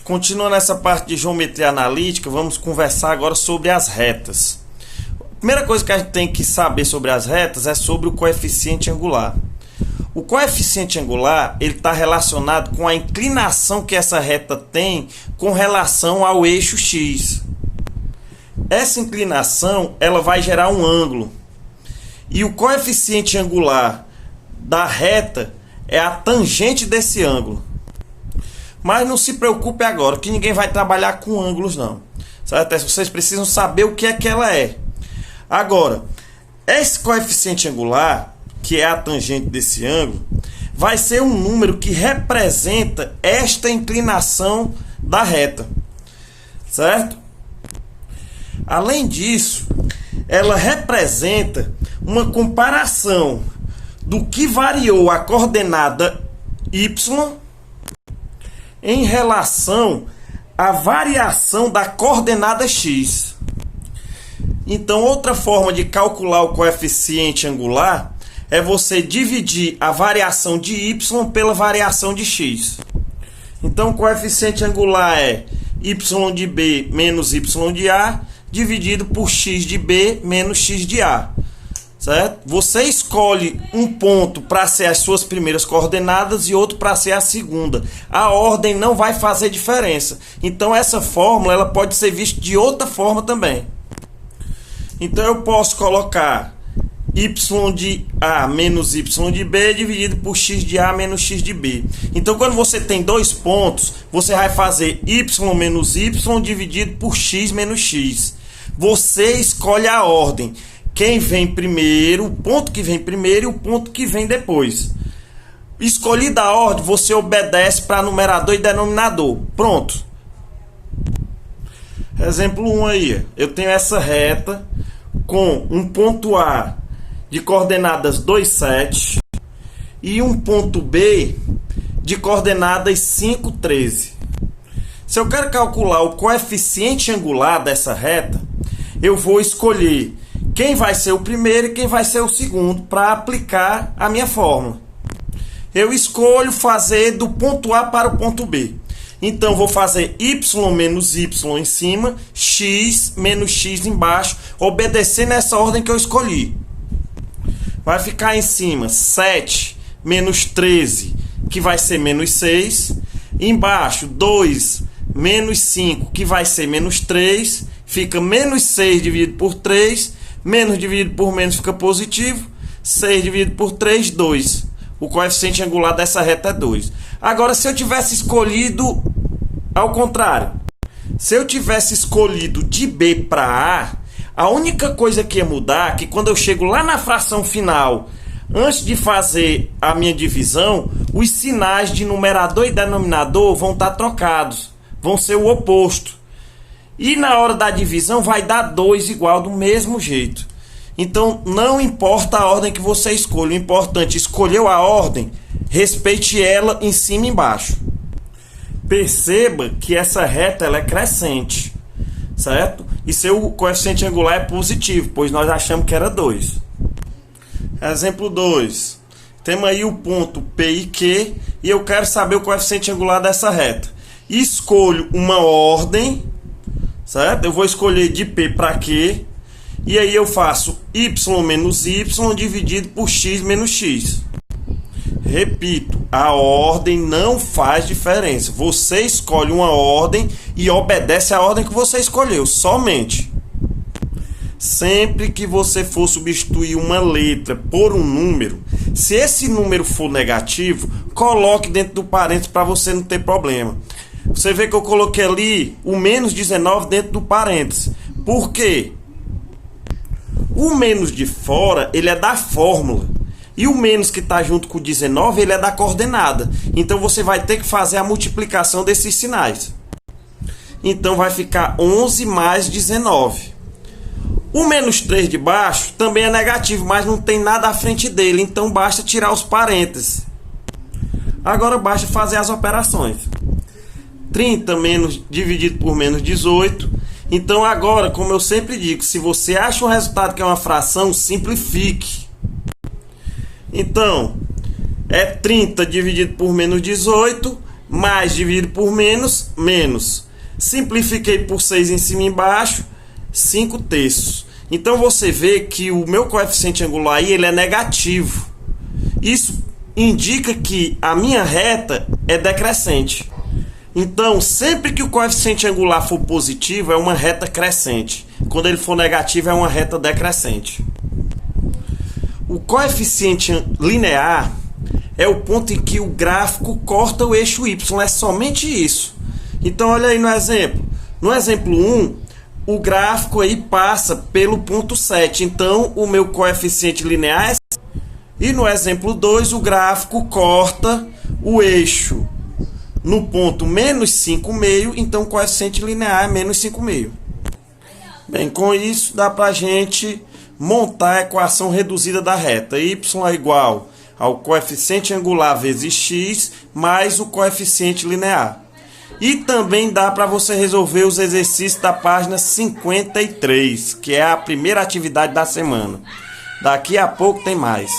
Continuando essa parte de geometria analítica, vamos conversar agora sobre as retas. A primeira coisa que a gente tem que saber sobre as retas é sobre o coeficiente angular. O coeficiente angular ele está relacionado com a inclinação que essa reta tem com relação ao eixo x. Essa inclinação ela vai gerar um ângulo. E o coeficiente angular da reta é a tangente desse ângulo. Mas não se preocupe agora, que ninguém vai trabalhar com ângulos não. Certo? Vocês precisam saber o que é que ela é. Agora, esse coeficiente angular, que é a tangente desse ângulo, vai ser um número que representa esta inclinação da reta. Certo? Além disso, ela representa uma comparação do que variou a coordenada y em relação à variação da coordenada x. Então, outra forma de calcular o coeficiente angular é você dividir a variação de y pela variação de x. Então, o coeficiente angular é y de b menos y de a dividido por x de b menos x de a. Certo? Você escolhe um ponto para ser as suas primeiras coordenadas e outro para ser a segunda. A ordem não vai fazer diferença. Então essa fórmula ela pode ser vista de outra forma também. Então eu posso colocar y de a menos y de b dividido por x de a menos x de b. Então quando você tem dois pontos, você vai fazer y menos y dividido por x menos x. Você escolhe a ordem. Quem vem primeiro, o ponto que vem primeiro e o ponto que vem depois. Escolhida a ordem, você obedece para numerador e denominador. Pronto. Exemplo 1 aí. Eu tenho essa reta com um ponto A de coordenadas 2, 7 e um ponto B de coordenadas 5, 13. Se eu quero calcular o coeficiente angular dessa reta, eu vou escolher quem vai ser o primeiro e quem vai ser o segundo para aplicar a minha fórmula. Eu escolho fazer do ponto A para o ponto B. Então, vou fazer y menos y em cima, x menos x embaixo, obedecendo essa ordem que eu escolhi. Vai ficar em cima 7 menos 13, que vai ser menos 6. Embaixo, 2 menos 5, que vai ser menos 3. Fica menos 6 dividido por 3. Menos dividido por menos fica positivo. 6 dividido por 3, 2. O coeficiente angular dessa reta é 2. Agora, se eu tivesse escolhido ao contrário. Se eu tivesse escolhido de B para A única coisa que ia mudar é que quando eu chego lá na fração final, antes de fazer a minha divisão, os sinais de numerador e denominador vão estar trocados. Vão ser o oposto. E na hora da divisão vai dar 2 igual do mesmo jeito. Então não importa a ordem que você escolha. O importante é escolheu a ordem, respeite ela em cima e embaixo. Perceba que essa reta ela é crescente, certo? E seu coeficiente angular é positivo, pois nós achamos que era 2. Exemplo 2. Temos aí o ponto P e Q e eu quero saber o coeficiente angular dessa reta. Escolho uma ordem, certo? Eu vou escolher de P para Q. E aí eu faço y menos y dividido por x menos x. Repito, a ordem não faz diferença. Você escolhe uma ordem e obedece a ordem que você escolheu, somente. Sempre que você for substituir uma letra por um número, se esse número for negativo, coloque dentro do parênteses para você não ter problema. Você vê que eu coloquei ali o menos 19 dentro do parênteses. Por quê? O menos de fora, ele é da fórmula. E o menos que está junto com o 19, ele é da coordenada. Então, você vai ter que fazer a multiplicação desses sinais. Então, vai ficar 11 mais 19. O menos 3 de baixo também é negativo, mas não tem nada à frente dele. Então, basta tirar os parênteses. Agora, basta fazer as operações. 30 menos, dividido por menos 18. Então, agora, como eu sempre digo, se você acha um resultado que é uma fração, simplifique. Então, é 30 dividido por menos 18, mais dividido por menos, menos. Simplifiquei por 6 em cima e embaixo, 5/3. Então você vê que o meu coeficiente angular aí, ele é negativo. Isso indica que a minha reta é decrescente. Então, sempre que o coeficiente angular for positivo, é uma reta crescente. Quando ele for negativo, é uma reta decrescente. O coeficiente linear é o ponto em que o gráfico corta o eixo Y. É somente isso. Então, olha aí no exemplo. No exemplo 1, o gráfico aí passa pelo ponto 7. Então, o meu coeficiente linear é 7. E no exemplo 2, o gráfico corta o eixo no ponto menos 5,5. Então, o coeficiente linear é menos 5,5. Bem, com isso, dá para a gente montar a equação reduzida da reta. Y é igual ao coeficiente angular vezes x mais o coeficiente linear. E também dá para você resolver os exercícios da página 53, que é a primeira atividade da semana. Daqui a pouco tem mais.